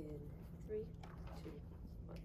in 3, 2, 1.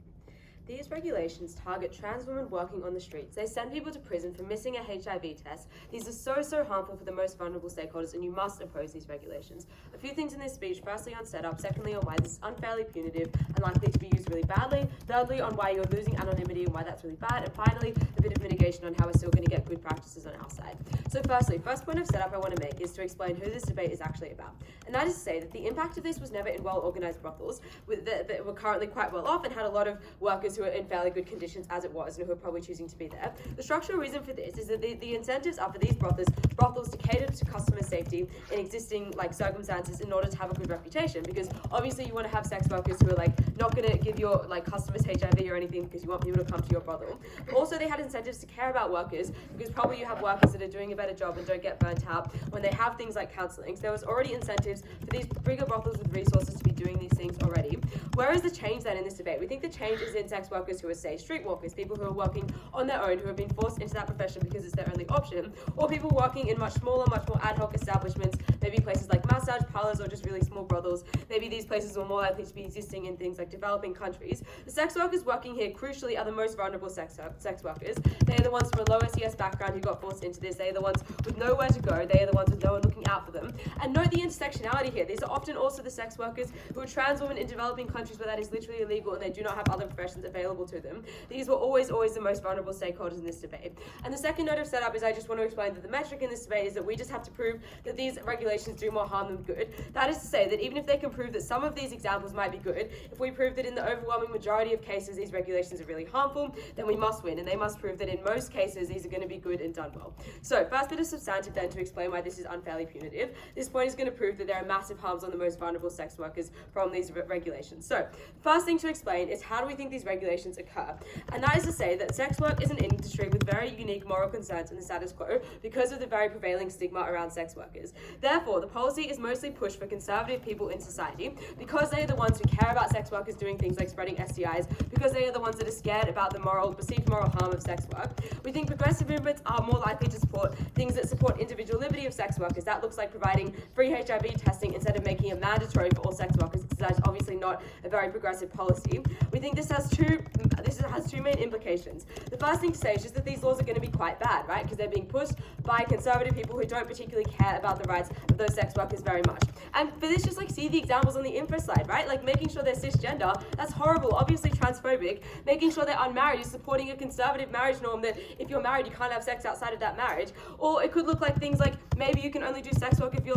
These regulations target trans women working on the streets. They send people to prison for missing a HIV test. These are so harmful for the most vulnerable stakeholders, and you must oppose these regulations. A few things in this speech: firstly on setup, secondly on why this is unfairly punitive and likely to be used really badly, thirdly on why you're losing anonymity and why that's really bad, and finally a bit of mitigation on how we're still going to get good practices on our side. So firstly, first point of setup I want to make is to explain who this debate is actually about. And that is to say that the impact of this was never in well-organised brothels that were currently quite well off and had a lot of workers who are in fairly good conditions as it was and who are probably choosing to be there. The structural reason for this is that the incentives are for these brothels to cater to customer safety in existing circumstances in order to have a good reputation, because obviously you want to have sex workers who are not going to give your customers HIV or anything because you want people to come to your brothel. But also they had incentives to care about workers, because probably you have workers that are doing a better job and don't get burnt out when they have things like counselling. So there was already incentives for these bigger brothels with resources to be doing these things already. Where is the change then in this debate? We think the change is in sex workers who are, say, streetwalkers, people who are working on their own, who have been forced into that profession because it's their only option, or people working in much smaller, much more ad hoc establishments, maybe places like massage parlors or just really small brothels. Maybe these places are more likely to be existing in things like developing countries. The sex workers working here, crucially, are the most vulnerable sex workers. They are the ones from a low SES background who got forced into this. They are the ones with nowhere to go. They are the ones with no one looking out for them. And note the intersectionality here. These are often also the sex workers who are trans women in developing countries where that is literally illegal and they do not have other professions available to them. These were always the most vulnerable stakeholders in this debate. And the second note of setup is I just want to explain that the metric in this debate is that we just have to prove that these regulations do more harm than good. That is to say that even if they can prove that some of these examples might be good, if we prove that in the overwhelming majority of cases these regulations are really harmful, then we must win, and they must prove that in most cases these are going to be good and done well. So first bit of substantive then to explain why this is unfairly punitive. This point is going to prove that there are massive harms on the most vulnerable sex workers from these regulations. So first thing to explain is how do we think these regulations occur? And that is to say that sex work is an industry with very unique moral concerns in the status quo because of the very prevailing stigma around sex workers. Therefore, the policy is mostly pushed for conservative people in society because they are the ones who care about sex workers doing things like spreading STIs, because they are the ones that are scared about the perceived moral harm of sex work. We think progressive movements are more likely to support things that support individual liberty of sex workers. That looks like providing free HIV testing instead of making it mandatory for all sex workers, because that's obviously not a very progressive policy. We think this has two main implications. The first thing to say is just that these laws are going to be quite bad, right? Because they're being pushed by conservative people who don't particularly care about the rights of those sex workers very much. And for this, just see the examples on the info slide, right? Making sure they're cisgender, that's horrible, obviously transphobic. Making sure they're unmarried is supporting a conservative marriage norm that if you're married, you can't have sex outside of that marriage. Or it could look like things like maybe you can only do sex work if you're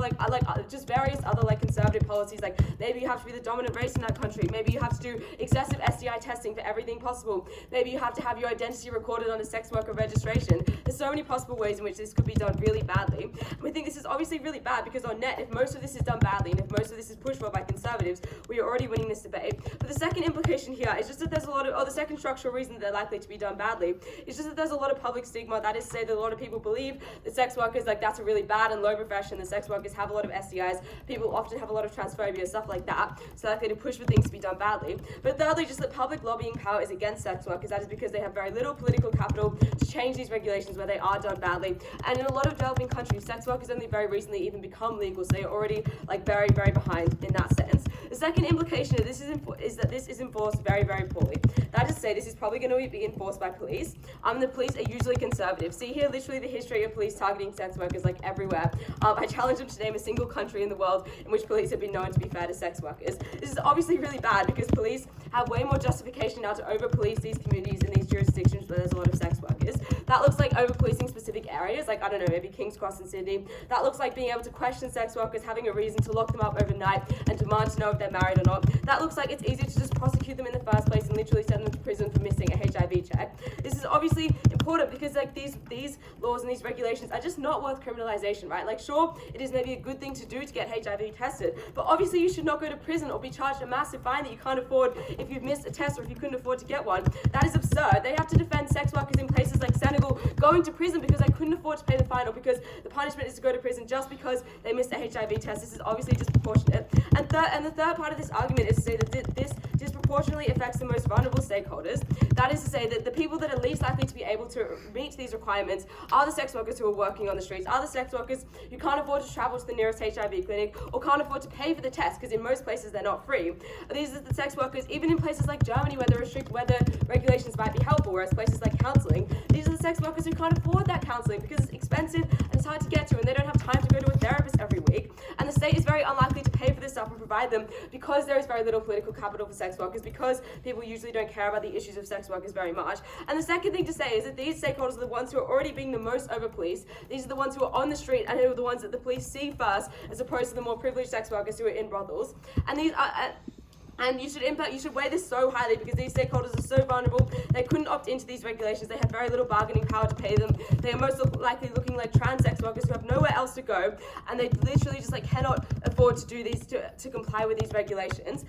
just various other conservative policies, like maybe you have to be the dominant race in that country. Maybe you have to do excessive STI testing for everything possible. Maybe you have to have your identity recorded on a sex worker registration. There's so many possible ways in which this could be done really badly. We think this is obviously really bad because on net, if most of this is done badly and if most of this is pushed for by conservatives, we are already winning this debate. But the second implication here is just that there's a lot of, the second structural reason that they're likely to be done badly is just that there's a lot of public stigma. That is to say that a lot of people believe that sex workers, that's a really bad and low profession, that sex workers have a lot of STIs, people often have a lot of transphobia, stuff like that, so likely to push for things to be done badly. But thirdly, just that public lobbying power is against sex workers. That is because they have very little political capital to change these regulations where they are done badly. And in a lot of developing countries, sex work has only very recently even become legal, so they're already very, very behind in that sense. The second implication of this is that this is enforced very, very poorly. That is to say, this is probably going to be enforced by police. The police are usually conservative. See here literally the history of police targeting sex workers everywhere. I challenge them to name a single country in the world in which police have been known to be fair to sex workers. This is obviously really bad because police have way more justification now to over-police these communities in these jurisdictions where there's a lot of sex workers. That looks like over-policing specific areas, I don't know, maybe King's Cross in Sydney. That looks like being able to question sex workers, having a reason to lock them up overnight and demand to know if they're married or not. That looks like it's easier to just prosecute them in the first place and literally send them to prison for missing a HIV check. This is obviously important because these laws and these regulations are just not worth criminalisation, right? Sure, it is maybe a good thing to do to get HIV tested, but obviously you should not go to prison or be charged a massive fine that you can't afford if you've missed a test or if you couldn't afford to get one. That is absurd. They have to defend sex workers in places like Senegal going to prison because they couldn't afford to pay the fine or because the punishment is to go to prison just because they missed a HIV test. This is obviously disproportionate. And the third part of this argument is to say that this disproportionately affects the most vulnerable stakeholders. That is to say that the people that are least likely to be able to meet these requirements are the sex workers who are working on the streets, are the sex workers who can't afford to travel to the nearest HIV clinic or can't afford to pay for the test, because in most places they're not free. These are the sex workers, even in places like Germany where the regulations might be helpful, whereas places like counselling, these are the sex workers who can't afford that counselling because it's expensive and it's hard to get to, and they don't have time to go to a therapist every week. And the state is very unlikely to pay for this stuff and provide them because there is very little political capital for sex workers, because people usually don't care about the issues of sex workers very much. And the second thing to say is that these stakeholders are the ones who are already being the most over-policed. These are the ones who are on the street and who are the ones that the police see first, as opposed to the more privileged sex workers who are in brothels. And these are... And you should weigh this so highly, because these stakeholders are so vulnerable. They couldn't opt into these regulations. They have very little bargaining power to pay them. They are most likely looking like trans sex workers who have nowhere else to go, and they literally just cannot afford to do these to comply with these regulations.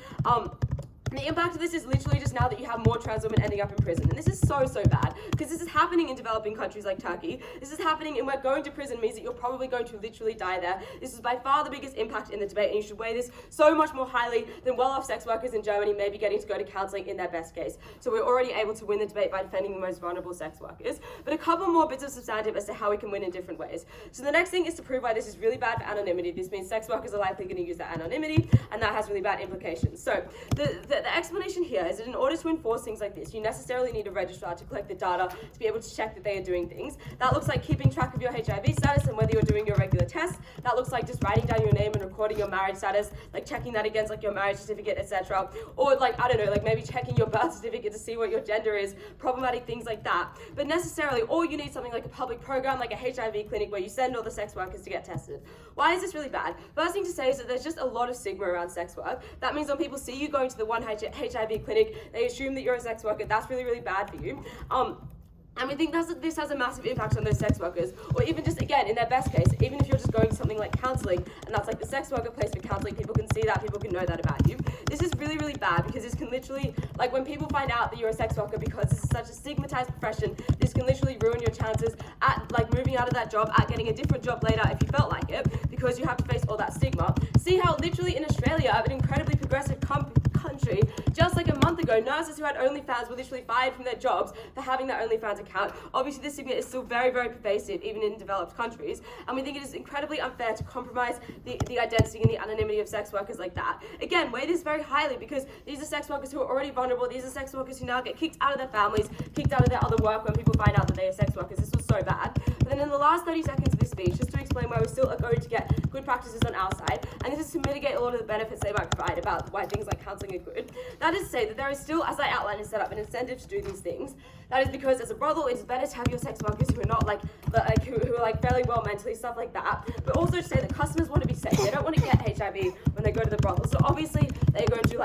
The impact of this is literally just now that you have more trans women ending up in prison. And this is so, so bad, because this is happening in developing countries like Turkey. This is happening, and where going to prison means that you're probably going to literally die there. This is by far the biggest impact in the debate, and you should weigh this so much more highly than well-off sex workers in Germany maybe getting to go to counselling in their best case. So we're already able to win the debate by defending the most vulnerable sex workers. But a couple more bits of substantive as to how we can win in different ways. So the next thing is to prove why this is really bad for anonymity. This means sex workers are likely going to use that anonymity, and that has really bad implications. So the explanation here is that in order to enforce things like this, you necessarily need a registrar to collect the data to be able to check that they are doing things. That looks like keeping track of your HIV status and whether you're doing your regular tests. That looks like just writing down your name and recording your marriage status, checking that against your marriage certificate, etc. Or I don't know, maybe checking your birth certificate to see what your gender is, problematic things like that. But necessarily, or you need something like a public program, like a HIV clinic where you send all the sex workers to get tested. Why is this really bad? First thing to say is that there's just a lot of stigma around sex work. That means when people see you going to the one HIV clinic, they assume that you're a sex worker. That's really, really bad for you. And we think this has a massive impact on those sex workers, or even just, again, in their best case, even if you're just going to something like counselling, and that's the sex worker place for counselling, people can see that, people can know that about you. This is really, really bad, because this can literally, when people find out that you're a sex worker, because this is such a stigmatized profession, this can literally ruin your chances at, moving out of that job, at getting a different job later if you felt like it, because you have to face all that stigma. See how literally in Australia, an incredibly progressive country, just a month ago, nurses who had OnlyFans were literally fired from their jobs for having that OnlyFans account. Obviously, this stigma is still very, very pervasive, even in developed countries, and we think it is incredibly unfair to compromise the identity and the anonymity of sex workers like that. Again, weigh this very highly, because these are sex workers who are already vulnerable. These are sex workers who now get kicked out of their families, kicked out of their other work when people find out that they are sex workers. This was so bad. But then in the last 30 seconds of this speech, just to explain why we still are going to get good practices on our side, and this is to mitigate a lot of the benefits they might provide about why things like counselling are good. That is to say that there is still, as I outlined, is set up an incentive to do these things. That is because as a brothel, it's better to have your sex workers who are not who are fairly well mentally, stuff like that. But also to say that customers want to be safe. They don't want to get HIV when they go to the brothel. So obviously they're going to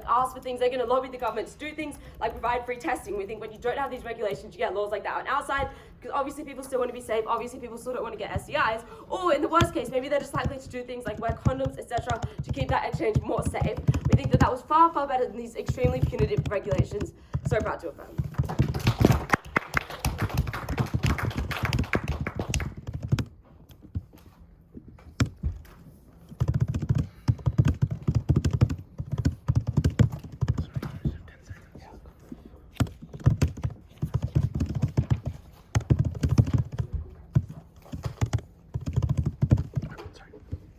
ask for things. They're going to lobby the government to do things like provide free testing. We think when you don't have these regulations, you get laws like that on our side, because obviously people still want to be safe. Obviously people still don't want to get STIs. Or in the worst case, maybe they're just likely to do things like wear condoms, etc., to keep that exchange more safe. We think that was far, far better than these extremely punitive regulations. So proud to affirm.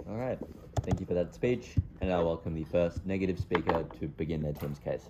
All right, thank you for that speech, and I welcome the first negative speaker to begin their team's case.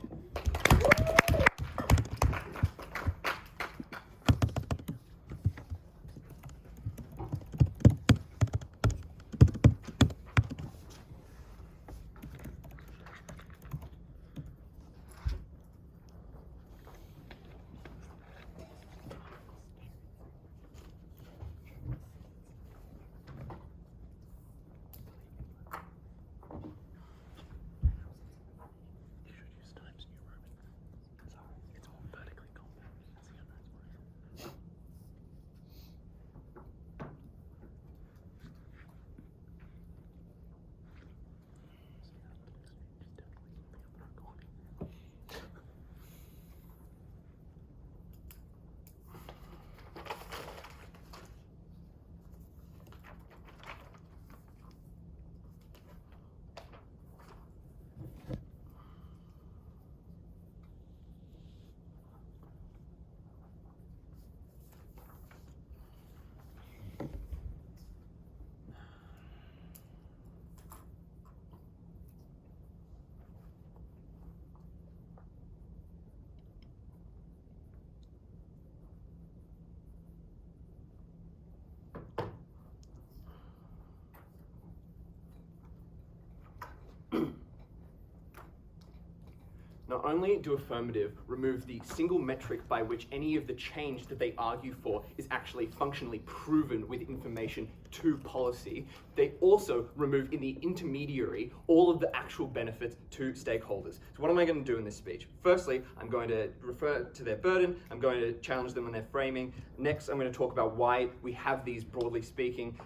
not only do affirmative remove the single metric by which any of the change that they argue for is actually functionally proven with information to policy, they also remove in the intermediary all of the actual benefits to stakeholders. So what am I going to do in this speech? Firstly, I'm going to refer to their burden, I'm going to challenge them on their framing. Next, I'm going to talk about why we have these, broadly speaking,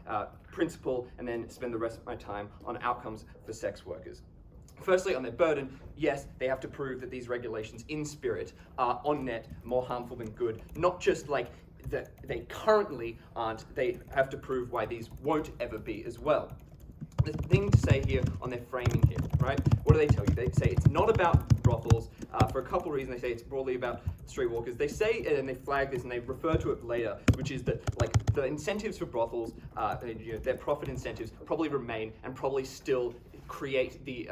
principle, and then spend the rest of my time on outcomes for sex workers. Firstly, on their burden, yes, they have to prove that these regulations in spirit are on net more harmful than good, not just like that they currently aren't, they have to prove why these won't ever be as well. The thing to say here on their framing here, right? What do they tell you? They say it's not about brothels for a couple of reasons. They say it's broadly about streetwalkers. They say, and they flag this and they refer to it later, which is that like the incentives for brothels, their profit incentives probably remain and probably still create the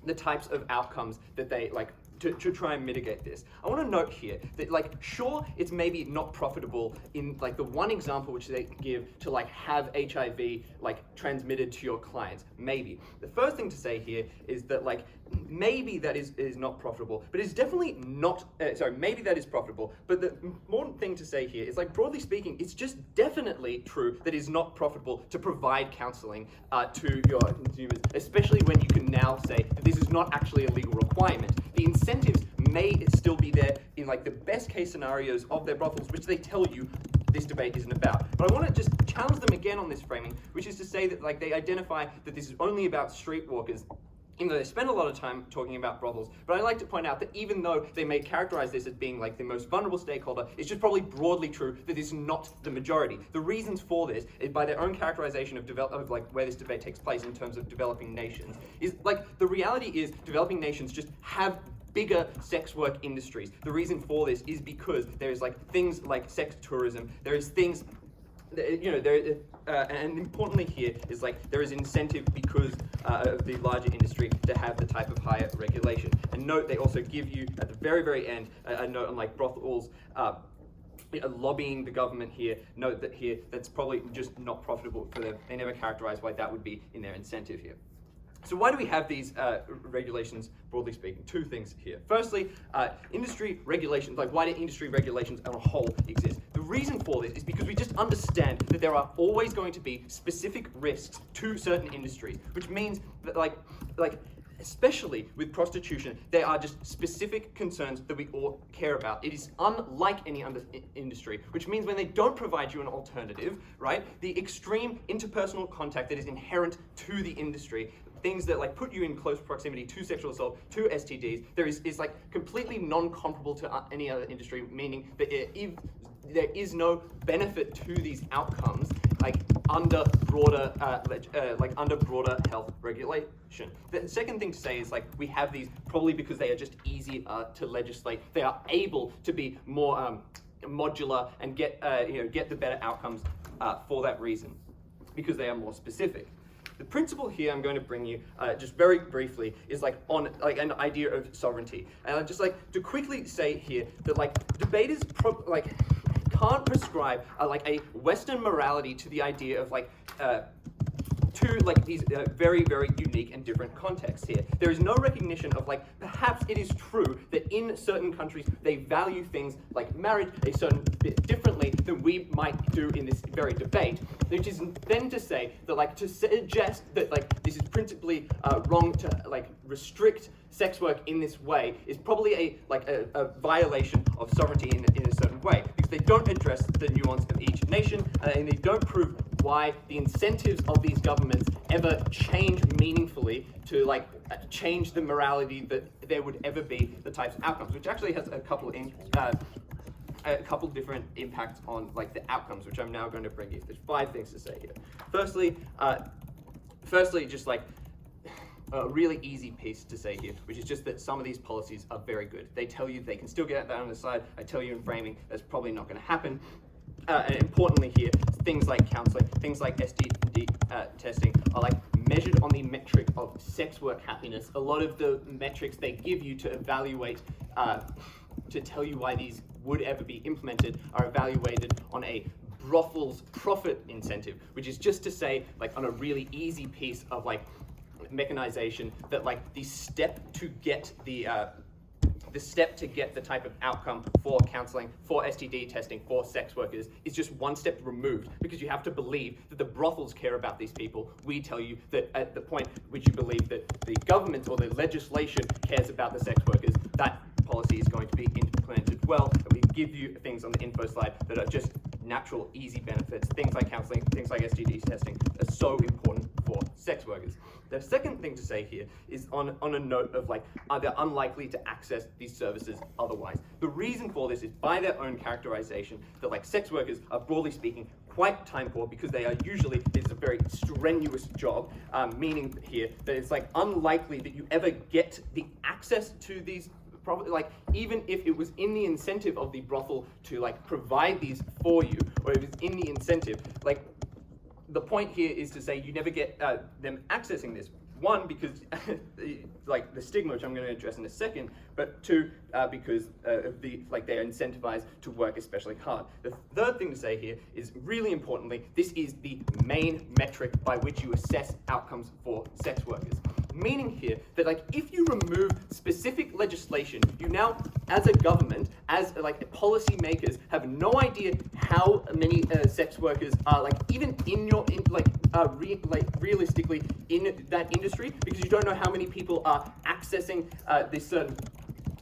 the types of outcomes that they like to try and mitigate this. I want to note here that like sure it's maybe not profitable in like the one example which they give to like have HIV like transmitted to your clients, maybe. The first thing to say here is that like maybe that is not profitable, but it's definitely not, maybe that is profitable, but the important thing to say here is like broadly speaking, it's just definitely true that it is not profitable to provide counseling to your consumers, especially when you can now say that this is not actually a legal requirement. The incentives may still be there in like the best case scenarios of their brothels, which they tell you this debate isn't about. But I want to just challenge them again on this framing, which is to say that like they identify that this is only about streetwalkers, even though they spend a lot of time talking about brothels. But I like to point out that even though they may characterize this as being like the most vulnerable stakeholder, it's just probably broadly true that this is not the majority. The reasons for this is by their own characterization of like where this debate takes place in terms of developing nations. Is like the reality is developing nations just have bigger sex work industries. The reason for this is because there's like things like sex tourism, there is things and importantly here is like there is incentive because of the larger industry to have the type of higher regulation. And note they also give you at the very, very end a note on like brothels lobbying the government here. Note that here that's probably just not profitable for them. They never characterize why that would be in their incentive here. So why do we have these regulations, broadly speaking? Two things here. Firstly, industry regulations, like why do industry regulations on a whole exist? The reason for this is because we just understand that there are always going to be specific risks to certain industries, which means that like especially with prostitution, there are just specific concerns that we all care about. It is unlike any other industry, which means when they don't provide you an alternative, right, the extreme interpersonal contact that is inherent to the industry, things that like put you in close proximity to sexual assault, to STDs, there is like completely non-comparable to any other industry, meaning that if there is no benefit to these outcomes, like under broader health regulation. The second thing to say is like we have these probably because they are just easier to legislate. They are able to be more modular and get the better outcomes for that reason, because they are more specific. The principle here I'm going to bring you, just very briefly, is like on like an idea of sovereignty. And I'd just like to quickly say here that like debaters can't prescribe like a Western morality to the idea of like to like these very, very unique and different contexts here. There is no recognition of like, perhaps it is true that in certain countries they value things like marriage a certain bit differently than we might do in this very debate, which is then to say that like to suggest that like this is principally wrong to like restrict sex work in this way is probably a violation of sovereignty in a certain way, because they don't address the nuance of each nation and they don't prove why the incentives of these governments ever change meaningfully to like change the morality that there would ever be the types of outcomes, which actually has a couple different impacts on like the outcomes, which I'm now going to bring you. There's 5 things to say here. Firstly, just like a really easy piece to say here, which is just that some of these policies are very good. They tell you they can still get that on the side. I tell you in framing that's probably not going to happen. And importantly here, things like counseling, things like STD testing are like measured on the metric of sex work happiness. A lot of the metrics they give you to evaluate, to tell you why these would ever be implemented, are evaluated on a brothel's profit incentive, which is just to say, like on a really easy piece of like mechanization, that like the step to get the the step to get the type of outcome for counseling, for STD testing, for sex workers is just one step removed, because you have to believe that the brothels care about these people. We tell you that at the point which you believe that the government or the legislation cares about the sex workers, that policy is going to be implemented well, and we give you things on the info slide that are just natural, easy benefits. Things like counseling, things like STD testing are so important for sex workers. The second thing to say here is on a note of like, they're unlikely to access these services otherwise. The reason for this is by their own characterization that like sex workers are, broadly speaking, quite time poor, because they are usually, it's a very strenuous job, meaning here that it's like unlikely that you ever get the access to these. Probably, like, even if it was in the incentive of the brothel to like provide these for you, or it was in the incentive, like, the point here is to say you never get them accessing this. One, because like the stigma, which I'm going to address in a second, but two, because of the like they're incentivized to work especially hard. The third thing to say here is, really importantly, this is the main metric by which you assess outcomes for sex workers. Meaning here that like if you remove specific legislation, you now, as a government, as like policy makers, have no idea how many sex workers are like even in your realistically in that industry, because you don't know how many people are accessing this certain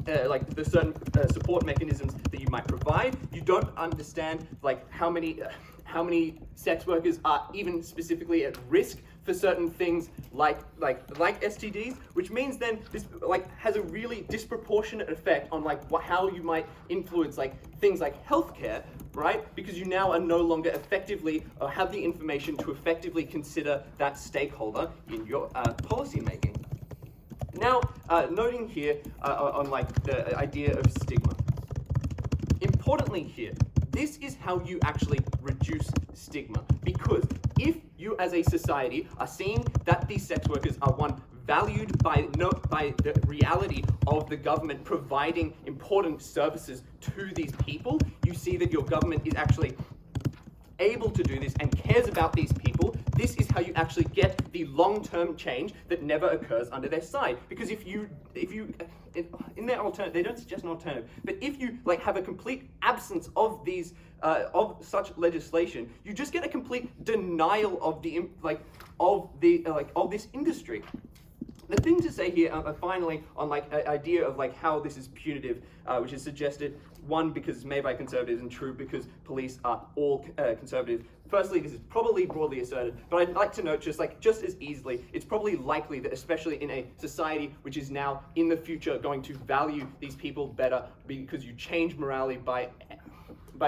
the certain support mechanisms that you might provide. You don't understand like how many sex workers are even specifically at risk for certain things like STDs, which means then this like has a really disproportionate effect on like how you might influence like things like healthcare, right? Because you now are no longer effectively or have the information to effectively consider that stakeholder in your policy making. Now, noting here on like the idea of stigma. Importantly here, this is how you actually reduce stigma, because if you as a society are seeing that these sex workers are valued by the reality of the government providing important services to these people, you see that your government is actually able to do this and cares about these people. This is how you actually get the long-term change that never occurs under their side. Because if you in their alternative, they don't suggest an alternative, but if you like have a complete absence of these of such legislation, you just get a complete denial of of this industry. The thing to say here, finally, on like an idea of like how this is punitive, which is suggested, one, because it's made by conservatives, and true, because police are all conservative. Firstly, this is probably broadly asserted, but I'd like to note just as easily, it's probably likely that, especially in a society which is now in the future going to value these people better, because you change morality by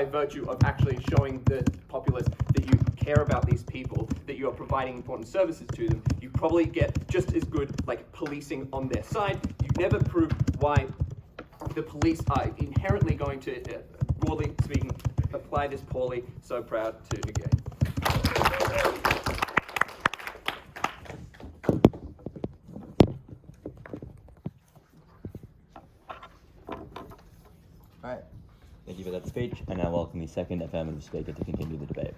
virtue of actually showing the populace that you care about these people, that you are providing important services to them, you probably get just as good like policing on their side. You never prove why the police are inherently going to, broadly speaking, apply this poorly. So proud to negate. All right. Thank you for that speech, and I welcome the second affirmative speaker to continue the debate.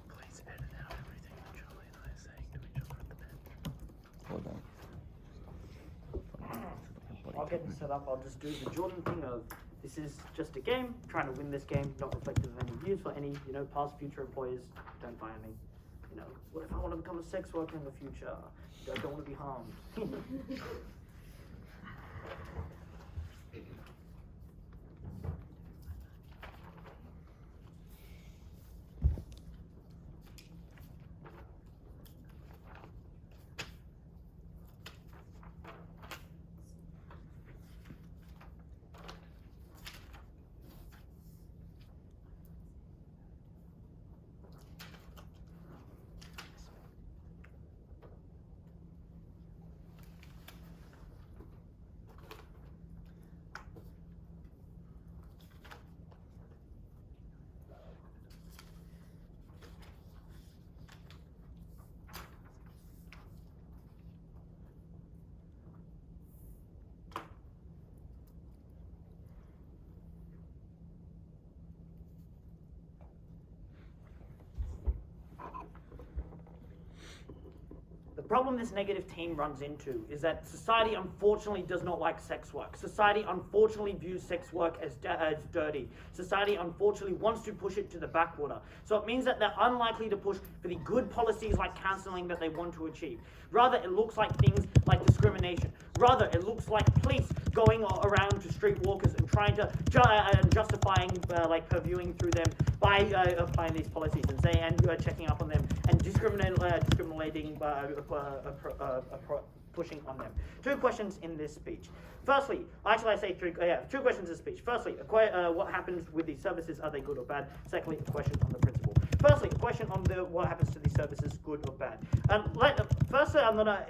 Please edit out everything that Charlie and I are saying to each other at the bench. Hold on. I'll get it set up. I'll just do the Jordan thing of, this is just a game, trying to win this game, not reflective of any views for any, past, future employers. Don't fire me. What if I want to become a sex worker in the future? I don't want to be harmed. problem this negative team runs into is that society unfortunately does not like sex work. Society unfortunately views sex work as dirty. Society unfortunately wants to push it to the backwater. So it means that they're unlikely to push for the good policies like counselling that they want to achieve. Rather, it looks like things like discrimination. Rather, it looks like police going around to street walkers and trying to justifying like purviewing through them by applying these policies and checking up on them and discriminating pushing on them. 2 questions in this speech. Firstly, actually I say 2 questions in the speech. Firstly, what happens with these services? Are they good or bad? Secondly, a question on the principle. Firstly, a question on what happens to these services, good or bad. Firstly, I'm gonna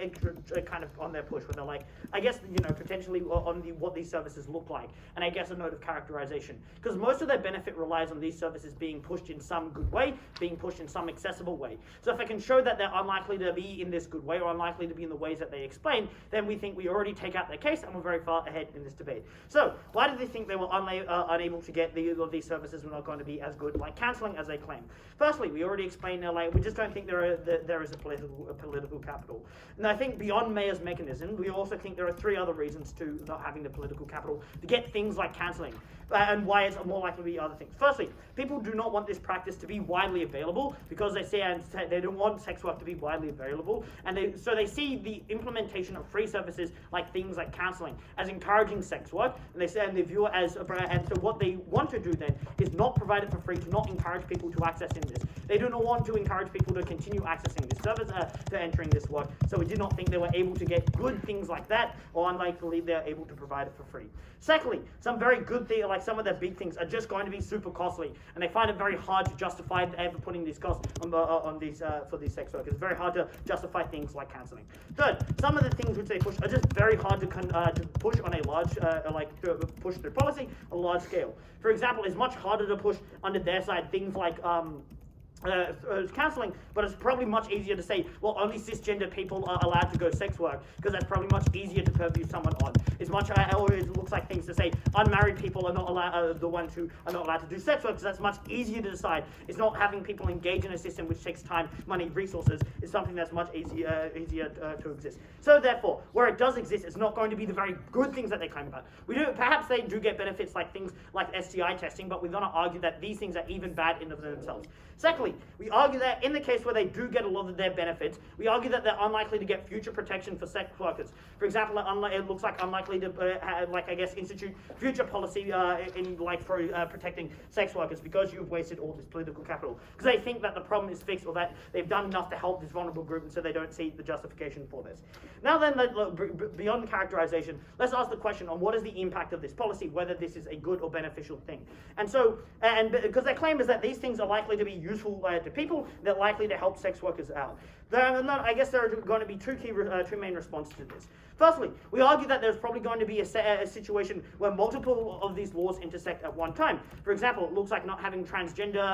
kind of on their push when they're like, I guess potentially on what these services look like, and I guess a note of characterization, because most of their benefit relies on these services being pushed in some good way, being pushed in some accessible way. So if I can show that they're unlikely to be in this good way or unlikely to be in the ways that they explain, then we think we already take out their case and we're very far ahead in this debate. So why did they think they were unable to get these services were not going to be as good like counselling as they claim? Firstly, we already explained we just don't think there is a political capital. And I think beyond Mayer's mechanism, we also think there are 3 other reasons to not having the political capital to get things like counselling, and why it's more likely to be other things. Firstly, people do not want this practice to be widely available because they don't want sex work to be widely available, and so they see the implementation of free services like things like counselling as encouraging sex work, and they view it as and so what they want to do then is not provide it for free, to not encourage people to access in this. They do not want to encourage people to continue accessing this service, to entering this work. So we did not think they were able to get good things like that, or unlikely they're able to provide it for free. Secondly, some very good things, like some of their big things, are just going to be super costly, and they find it very hard to justify ever putting these costs on these for these sex workers. It's very hard to justify things like counselling. Third, some of the things which they push are just very hard to push on a large, push through policy on a large scale. For example, it's much harder to push under their side things like counselling, but it's probably much easier to say, well, only cisgender people are allowed to go sex work, because that's probably much easier to purview someone on. It's much, or it looks like things to say, unmarried people are not allowed, the ones who are not allowed to do sex work, because that's much easier to decide. It's not having people engage in a system which takes time, money, resources. It's something that's much easier to exist. So therefore, where it does exist, it's not going to be the very good things that they claim about. Perhaps they do get benefits like things like STI testing, but we're going to argue that these things are even bad in of themselves. Secondly, we argue that in the case where they do get a lot of their benefits, we argue that they're unlikely to get future protection for sex workers. For example, it looks like unlikely to, institute future policy for protecting sex workers, because you've wasted all this political capital. Because they think that the problem is fixed, or that they've done enough to help this vulnerable group, and so they don't see the justification for this. Now then, beyond characterization, let's ask the question on what is the impact of this policy, whether this is a good or beneficial thing. And so, because their claim is that these things are likely to be useful to people, they're likely to help sex workers out. I guess there are going to be two main responses to this. Firstly, we argue that there's probably going to be a situation where multiple of these laws intersect at one time. For example, it looks like not having transgender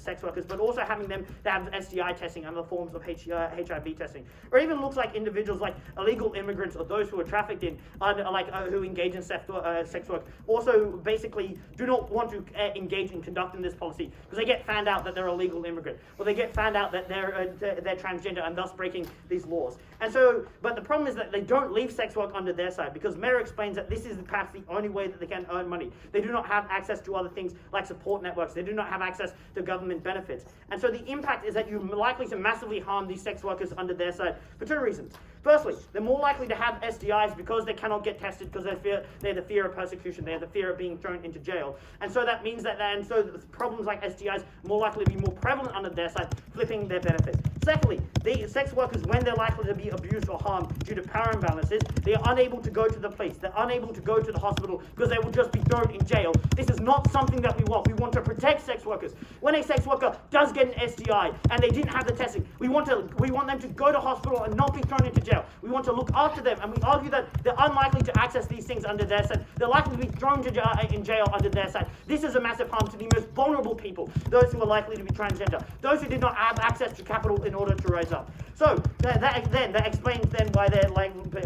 sex workers, but also having them to have STI testing and other forms of HIV testing. Or even looks like individuals like illegal immigrants or those who are trafficked in, who engage in sex work, also basically do not want to engage in conducting this policy because they get found out that they're a legal immigrant, or they get found out that they're transgender and thus breaking these laws. And so, but the problem is that they don't leave sex work under their side, because Mayer explains that this is perhaps the only way that they can earn money. They do not have access to other things like support networks. They do not have access to government benefits. And so the impact is that you're likely to massively harm these sex workers under their side for 2 reasons. Firstly, they're more likely to have STIs because they cannot get tested, because they have the fear of persecution, they have the fear of being thrown into jail. And so that means that, and so the problems like STIs are more likely to be more prevalent under their side, flipping their benefits. Secondly, the sex workers, when they're likely to be abused or harmed due to power imbalances, they are unable to go to the police, they're unable to go to the hospital because they will just be thrown in jail. This is not something that we want. We want to protect sex workers. When a sex worker does get an STI and they didn't have the testing, we want them to go to hospital and not be thrown into jail. We want to look after them, and we argue that they're unlikely to access these things under their side. They're likely to be thrown in jail under their side. This is a massive harm to the most vulnerable people, those who are likely to be transgender, those who did not have access to capital in order to rise up. So that explains then why they're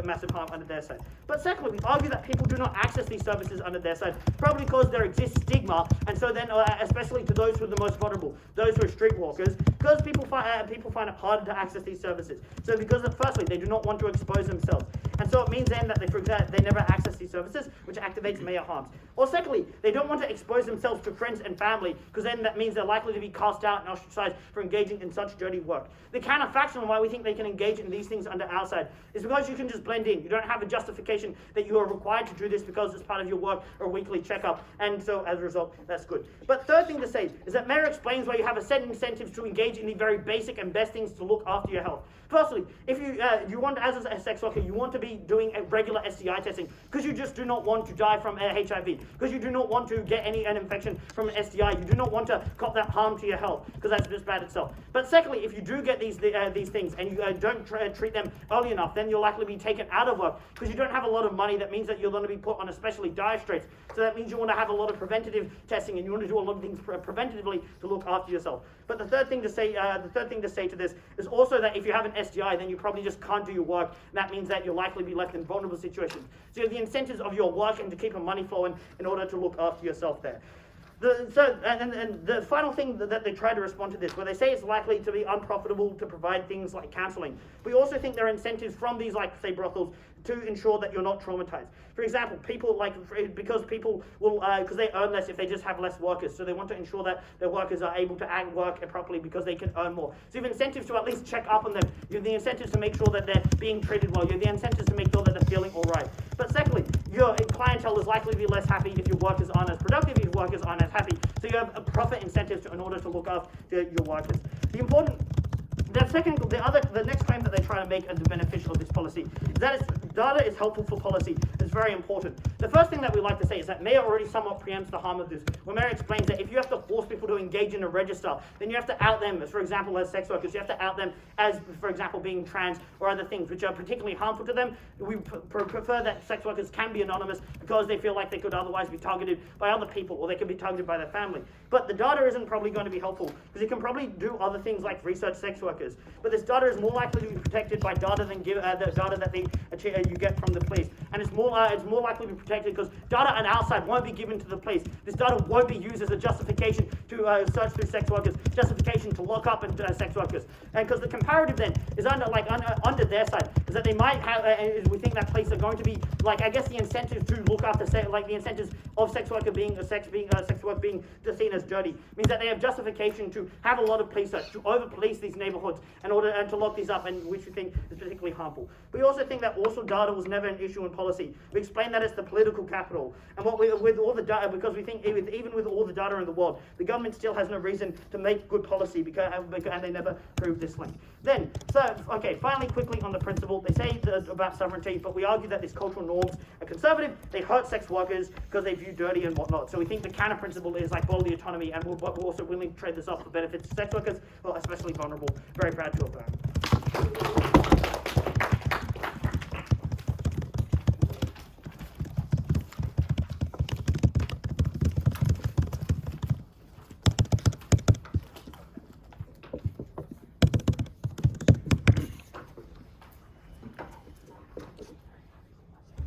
massive harm under their side. But secondly, we argue that people do not access these services under their side, probably because there exists stigma, and so then especially to those who are the most vulnerable, those who are street walkers, Because people find it harder to access these services. So because firstly, they do not want to expose themselves. And so it means then that they never access these services, which activates major harms. Or secondly, they don't want to expose themselves to friends and family, because then that means they're likely to be cast out and ostracized for engaging in such dirty work. The counterfaction on why we think they can engage in these things under our side is because you can just blend in. You don't have a justification that you are required to do this because it's part of your work or weekly checkup, and so as a result, that's good. But third thing to say is that Mayor explains why you have a set of incentives to engage in the very basic and best things to look after your health. Firstly, if you want, as a sex worker, you want to be doing a regular STI testing because you just do not want to die from HIV, because you do not want to get an infection from an STI, you do not want to cause that harm to your health because that's just bad itself. But secondly, if you do get these things and you don't treat them early enough, then you'll likely be taken out of work because you don't have a lot of money. That means that you're going to be put on especially dire straits. So that means you want to have a lot of preventative testing and you want to do a lot of things preventatively to look after yourself. But the third thing to say to this is also that if you have an STI, then you probably just can't do your work. And that means that you'll likely be left in vulnerable situations. So you have the incentives of your work and to keep your money flowing in order to look after yourself there. The final thing that they try to respond to this, where they say it's likely to be unprofitable to provide things like counseling. We also think there are incentives from these, like, say, brothels to ensure that you're not traumatized. For example, because people will, because they earn less if they just have less workers, so they want to ensure that their workers are able to work properly because they can earn more. So you have incentives to at least check up on them. You have the incentives to make sure that they're being treated well. You have the incentives to make sure that they're feeling all right. But secondly, your clientele is likely to be less happy if your workers aren't as productive, if your workers aren't as happy. So you have a profit incentives in order to look after your workers. The next claim that they try to make as the beneficial of this policy is that data is helpful for policy. It's very important. The first thing that we like to say is that Mayor already somewhat preempts the harm of this. When Mayor explains that if you have to force people to engage in a register, then you have to out them, as for example, as sex workers. You have to out them as, for example, being trans or other things which are particularly harmful to them. We prefer that sex workers can be anonymous because they feel like they could otherwise be targeted by other people or they could be targeted by their family. But the data isn't probably going to be helpful because it can probably do other things like research sex workers. But this data is more likely to be protected by data than the data that you get from the police. And it's more likely to be protected because data on our side won't be given to the police. This data won't be used as a justification to search through sex workers, justification to lock up sex workers. And because the comparative then is under their side, is that they might have, we think that police are going to be, like, I guess the incentives to look after, like the incentives of sex worker being sex work being seen as dirty, means that they have justification to have a lot of police search, to over-police these neighborhoods in order to lock these up, and which we think is particularly harmful. We also think that also data was never an issue in policy. We explain that it's the political capital, and with all the data, because we think even with all the data in the world, the government still has no reason to make good policy because and they never proved this link. Finally, quickly on the principle, they say about sovereignty, but we argue that these cultural norms are conservative. They hurt sex workers because they view dirty and whatnot. So we think the counter principle is like bodily autonomy, and we're also willing to trade this off for benefits to sex workers, well, especially vulnerable. Very proud to affirm.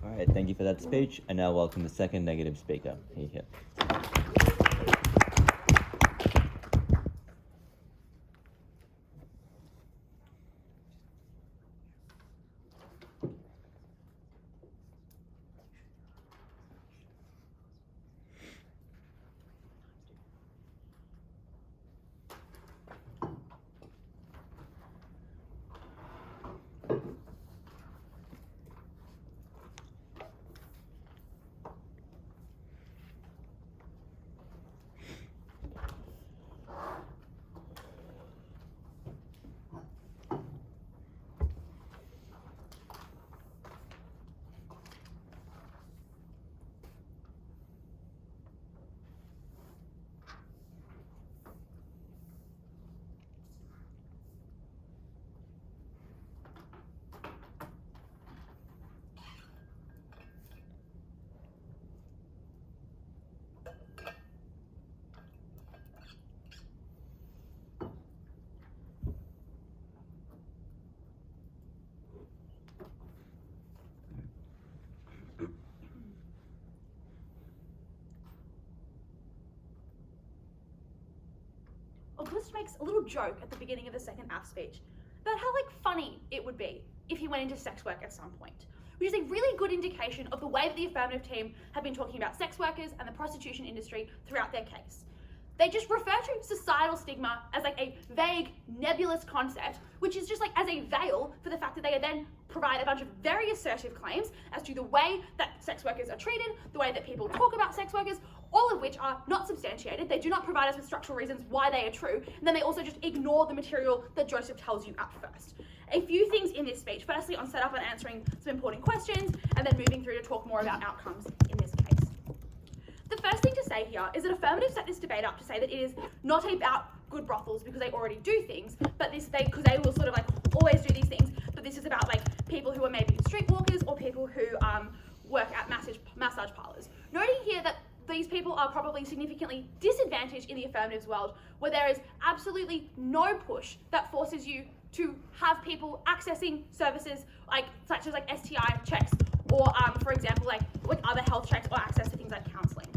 All right, thank you for that speech, and now welcome the second negative speaker. Here. Auguste makes a little joke at the beginning of the second half speech about how funny it would be if he went into sex work at some point, which is a really good indication of the way that the affirmative team have been talking about sex workers and the prostitution industry throughout their case. They just refer to societal stigma as a vague, nebulous concept, which is just as a veil for the fact that they then provide a bunch of very assertive claims as to the way that sex workers are treated, the way that people talk about sex workers, all of which are not substantiated. They do not provide us with structural reasons why they are true, and then they also just ignore the material that Joseph tells you at first. A few things in this speech, firstly on setup and answering some important questions, and then moving through to talk more about outcomes in this case. The first thing to say here is that affirmative set this debate up to say that it is not about good brothels because they already do things, but because they will sort of always do these things, but this is about people who are maybe streetwalkers or people who work at massage parlors. Noting here that these people are probably significantly disadvantaged in the affirmatives world, where there is absolutely no push that forces you to have people accessing services such as STI checks or, for example, other health checks or access to things like counselling.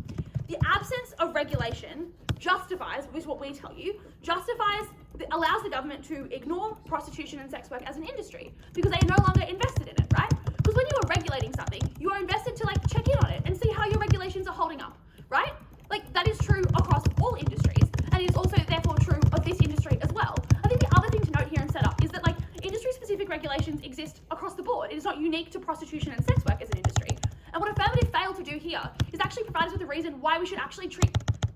The absence of regulation justifies, which is what we tell you, allows the government to ignore prostitution and sex work as an industry because they are no longer invested in it, right? Because when you are regulating something, you are invested to check in on it and see how your regulations are holding up, right? That is true across all industries, and it is also therefore true of this industry as well. I think the other thing to note here and set up is that industry-specific regulations exist across the board. It is not unique to prostitution and sex work as an industry. And what affirmative failed to do here is actually provide us with a reason why we should actually treat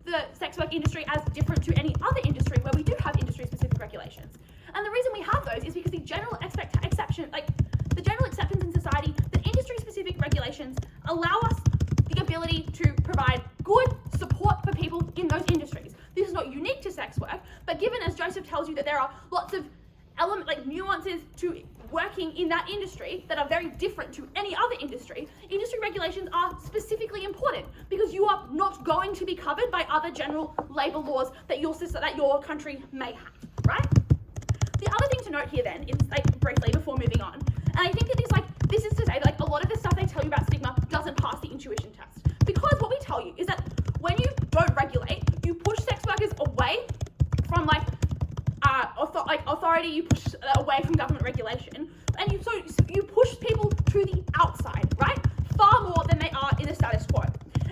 the sex work industry as different to any other industry where we do have industry-specific regulations. And the reason we have those is because the general acceptance in society that industry-specific regulations allow us the ability to provide good support for people in those industries. This is not unique to sex work, but given, as Joseph tells you, that there are lots of nuances to working in that industry that are very different to any other industry regulations are specifically important because you are not going to be covered by other general labour laws that your country may have, right? The other thing to note here then is briefly before moving on, and I think that this is to say that a lot of the stuff they tell you about stigma doesn't pass the intuition test, because what we tell you is that when you don't regulate, you push sex workers away from authority, you push away from government regulation, and you push people to the outside, right? Far more than they are in the status quo.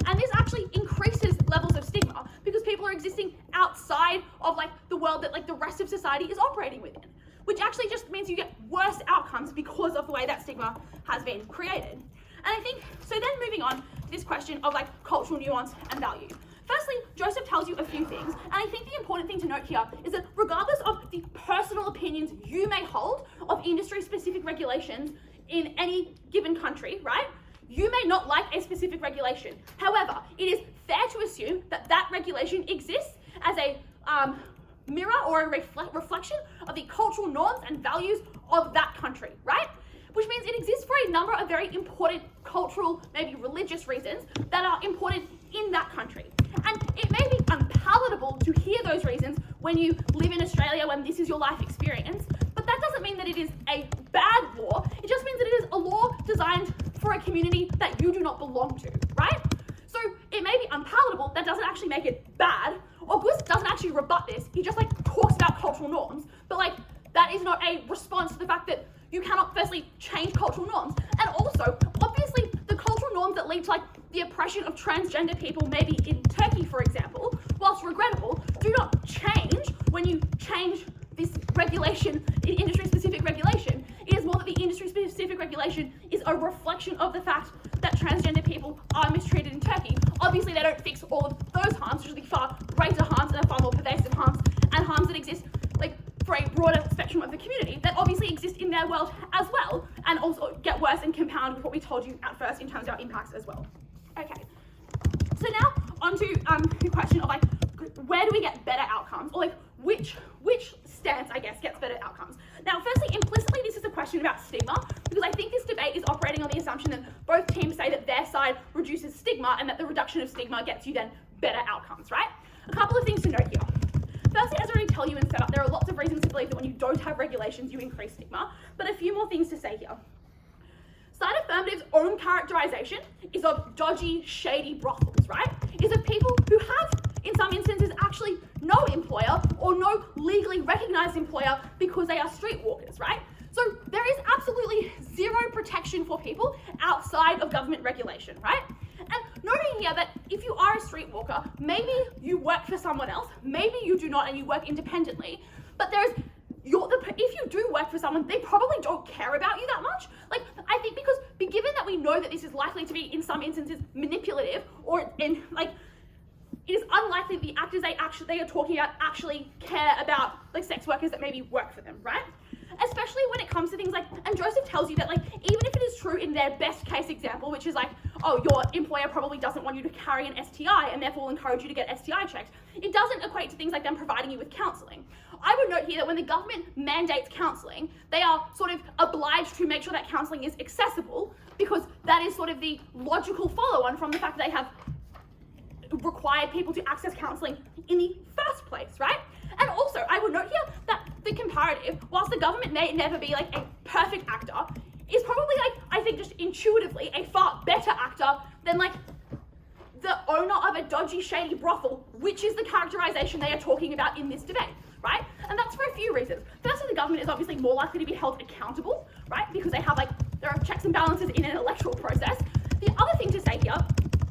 And this actually increases levels of stigma because people are existing outside of the world that the rest of society is operating within, which actually just means you get worse outcomes because of the way that stigma has been created. And I think, so then moving on to this question of cultural nuance and value. Firstly, Joseph tells you a few things, and I think the important thing to note here is that regardless of the personal opinions you may hold of industry-specific regulations in any given country, right? You may not like a specific regulation. However, it is fair to assume that that regulation exists as a mirror or a reflection of the cultural norms and values of that country, right? Which means it exists for a number of very important cultural, maybe religious reasons that are important in that country. And it may be unpalatable to hear those reasons when you live in Australia, when this is your life experience, but that doesn't mean that it is a bad law. It just means that it is a law designed for a community that you do not belong to, right? So it may be unpalatable, that doesn't actually make it bad. Auguste doesn't actually rebut this, he just talks about cultural norms, but that is not a response to the fact that you cannot firstly change cultural norms. And also, obviously, the cultural norms that lead to the oppression of transgender people, maybe in Turkey, for example, whilst regrettable, do not change when you change this regulation, industry-specific regulation. It is more that the industry-specific regulation is a reflection of the fact that transgender people are mistreated in Turkey. Obviously, they don't fix all of those harms, which are the far greater harms and far more pervasive harms, and harms that exist for a broader spectrum of the community that obviously exist in their world as well, and also get worse and compound with what we told you at first in terms of our impacts as well. Okay, so now on to the question of where do we get better outcomes, or which stance, I guess, gets better outcomes. Now, firstly, implicitly, this is a question about stigma, because I think this debate is operating on the assumption that both teams say that their side reduces stigma and that the reduction of stigma gets you then better outcomes, right? A couple of things to note here. Firstly, as I already tell you in setup, there are lots of reasons to believe that when you don't have regulations, you increase stigma, but a few more things to say here. Side Affirmative's own characterization is of dodgy, shady brothels, right? Is of people who have, in some instances, actually no employer or no unionized employer because they are streetwalkers, right? So there is absolutely zero protection for people outside of government regulation, right? And noting here that if you are a streetwalker, maybe you work for someone else, maybe you do not and you work independently, but if you do work for someone, they probably don't care about you that much. Like, I think because given that we know that this is likely to be, in some instances, manipulative, or it is unlikely the actors they are talking about actually care about like sex workers that maybe work for them, right? Especially when it comes to things like, and Joseph tells you that like, even if it is true in their best case example, which is like, oh, your employer probably doesn't want you to carry an STI and therefore will encourage you to get STI checked, it doesn't equate to things like them providing you with counselling. I would note here that when the government mandates counselling, they are sort of obliged to make sure that counselling is accessible, because that is sort of the logical follow-on from the fact that they have required people to access counselling in the first place, right? And also, I would note here that the comparative, whilst the government may never be like a perfect actor, is probably like, I think just intuitively, a far better actor than like the owner of a dodgy, shady brothel, which is the characterization they are talking about in this debate, right? And that's for a few reasons. Firstly, the government is obviously more likely to be held accountable, right? Because they have like, there are checks and balances in an electoral process. The other thing to say here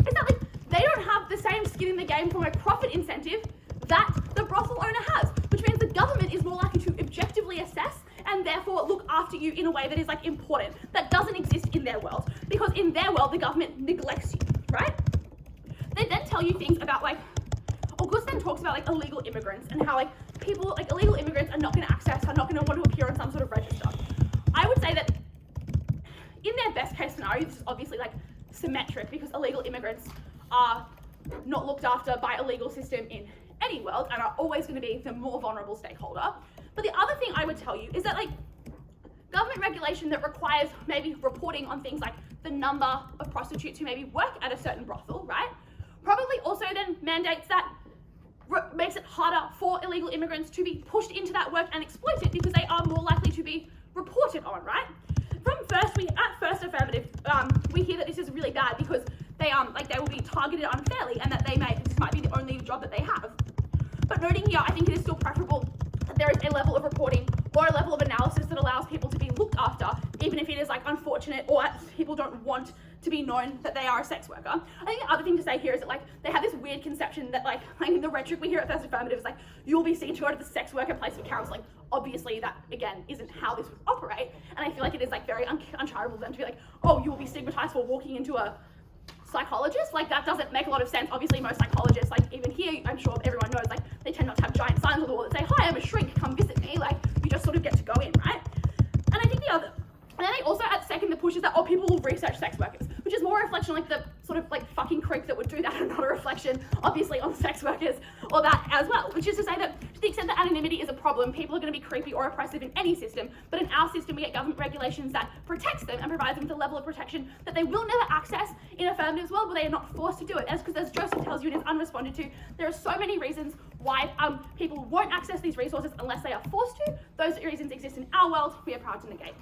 is that like, they don't have the same skin in the game from a profit incentive that the brothel owner has, which means the government is more likely to objectively assess and therefore look after you in a way that is like important, that doesn't exist in their world, because in their world the government neglects you, right? They then tell you things about like, Auguste then talks about like illegal immigrants and how like people, like illegal immigrants are not going to want to appear on some sort of register. I would say that in their best case scenario, this is obviously like symmetric, because illegal immigrants are not looked after by a legal system in any world and are always going to be the more vulnerable stakeholder. But the other thing I would tell you is that like government regulation that requires maybe reporting on things like the number of prostitutes who maybe work at a certain brothel, right? Probably also then mandates that makes it harder for illegal immigrants to be pushed into that work and exploited, because they are more likely to be reported on, right? At first affirmative, we hear that this is really bad because they will be targeted unfairly and that this might be the only job that they have. But noting here, I think it is still preferable that there is a level of reporting or a level of analysis that allows people to be looked after, even if it is like unfortunate or people don't want to be known that they are a sex worker. I think the other thing to say here is that like they have this weird conception that like in the rhetoric we hear at First Affirmative is like, you'll be seen to go to the sex worker place for counselling. Obviously that again isn't how this would operate, and I feel like it is like very uncharitable of them to be like, oh, you will be stigmatized for walking into a psychologist. Like that doesn't make a lot of sense. Obviously most psychologists, like even here, I'm sure everyone knows, like they tend not to have giant signs on the wall that say, hi, I'm a shrink, come visit me. Like you just sort of get to go in, right? And I think and then they also add second the push is that, oh, people will research sex workers, which is more a reflection like the sort of like fucking creep that would do that, and not a reflection obviously on sex workers or that as well, which is to say that to the extent that anonymity is a problem, people are going to be creepy or oppressive in any system, but in our system we get government regulations that protects them and provides them with a level of protection that they will never access in affirmatives world, where they are not forced to do it. Because as Joseph tells you and is unresponded to, there are so many reasons why people won't access these resources unless they are forced to. Those reasons exist in our world, we are proud to negate.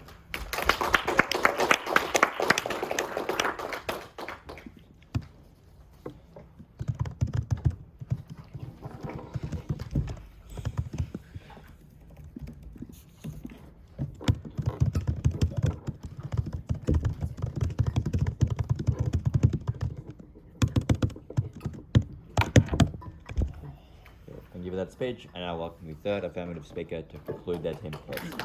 Thank you for that speech, and I welcome the third affirmative speaker to conclude their 10 minutes.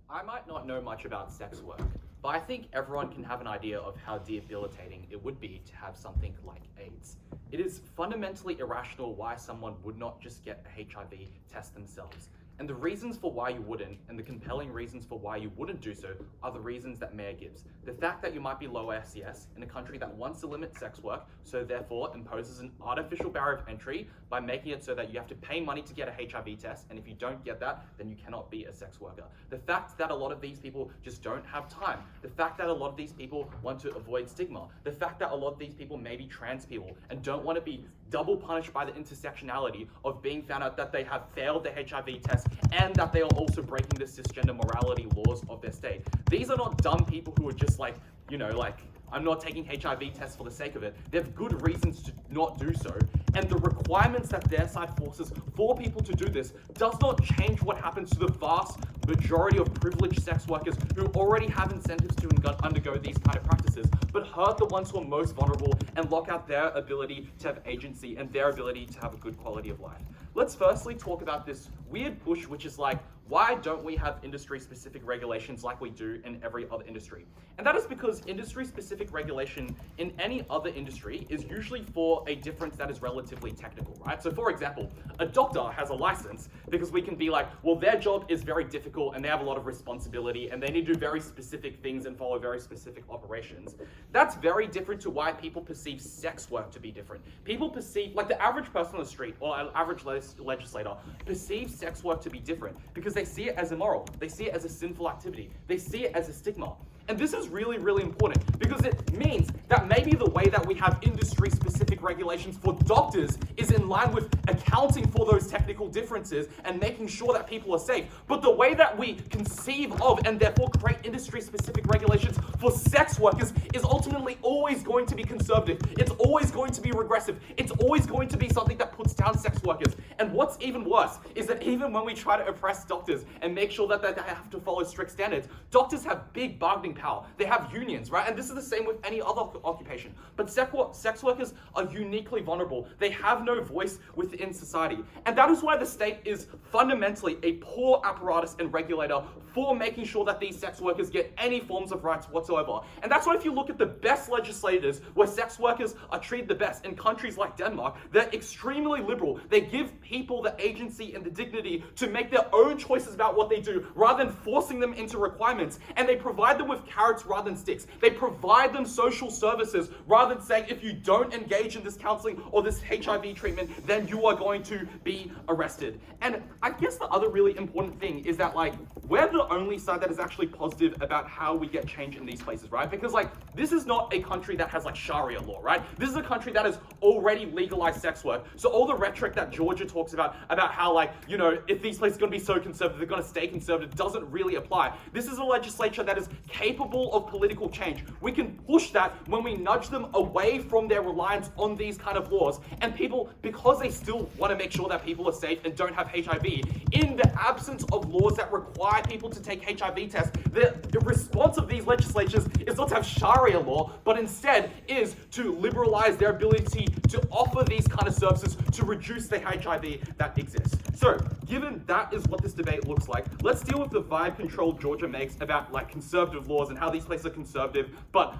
I might not know much about sex work, but I think everyone can have an idea of how debilitating it would be to have something like AIDS. It is fundamentally irrational why someone would not just get a HIV test themselves. And the reasons for why you wouldn't, and the compelling reasons for why you wouldn't do so, are the reasons that Mayor gives. The fact that you might be low SES in a country that wants to limit sex work, so therefore imposes an artificial barrier of entry by making it so that you have to pay money to get a HIV test, and if you don't get that, then you cannot be a sex worker. The fact that a lot of these people just don't have time. The fact that a lot of these people want to avoid stigma. The fact that a lot of these people may be trans people and don't want to be double punished by the intersectionality of being found out that they have failed the HIV test and that they are also breaking the cisgender morality laws of their state. These are not dumb people who are just like, you know, like, I'm not taking HIV tests for the sake of it. They have good reasons to not do so. And the requirements that their side forces for people to do this does not change what happens to the vast majority of privileged sex workers who already have incentives to undergo these kind of practices, but hurt the ones who are most vulnerable and lock out their ability to have agency and their ability to have a good quality of life. Let's firstly talk about this weird push, which is like, why don't we have industry-specific regulations like we do in every other industry? And that is because industry-specific regulation in any other industry is usually for a difference that is relatively technical, right? So for example, a doctor has a license because we can be like, well, their job is very difficult and they have a lot of responsibility and they need to do very specific things and follow very specific operations. That's very different to why people perceive sex work to be different. People perceive, like the average person on the street or an average legislator perceives sex work to be different because they see it as immoral. They see it as a sinful activity. They see it as a stigma. And this is really, really important because it means that maybe the way that we have industry-specific regulations for doctors is in line with accounting for those technical differences and making sure that people are safe. But the way that we conceive of and therefore create industry-specific regulations for sex workers is ultimately always going to be conservative. It's always going to be regressive. It's always going to be something that puts down sex workers. And what's even worse is that even when we try to oppress doctors and make sure that they have to follow strict standards, doctors have big bargaining power. They have unions, right? And this is the same with any other occupation. But sex workers are uniquely vulnerable. They have no voice within society. And that is why the state is fundamentally a poor apparatus and regulator for making sure that these sex workers get any forms of rights whatsoever. And that's why if you look at the best legislators where sex workers are treated the best in countries like Denmark, they're extremely liberal. They give people the agency and the dignity to make their own choices about what they do rather than forcing them into requirements. And they provide them with carrots rather than sticks. They provide them social services rather than saying, if you don't engage in this counseling or this HIV treatment, then you are going to be arrested. And I guess the other really important thing is that, like, we're the only side that is actually positive about how we get change in these places, right? Because, like, this is not a country that has, like, Sharia law, right? This is a country that has already legalized sex work. So all the rhetoric that Georgia talks about how, like, you know, if these places are going to be so conservative, they're going to stay conservative, doesn't really apply. This is a legislature that is capable of political change. We can push that when we nudge them away from their reliance on these kind of laws. And people, because they still want to make sure that people are safe and don't have HIV, in the absence of laws that require people to take HIV tests, the response of these legislatures is not to have Sharia law, but instead is to liberalize their ability to offer these kind of services to reduce the HIV that exists. So, given that is what this debate looks like, let's deal with the vibe control Georgia makes about, like, conservative laws and how these places are conservative, but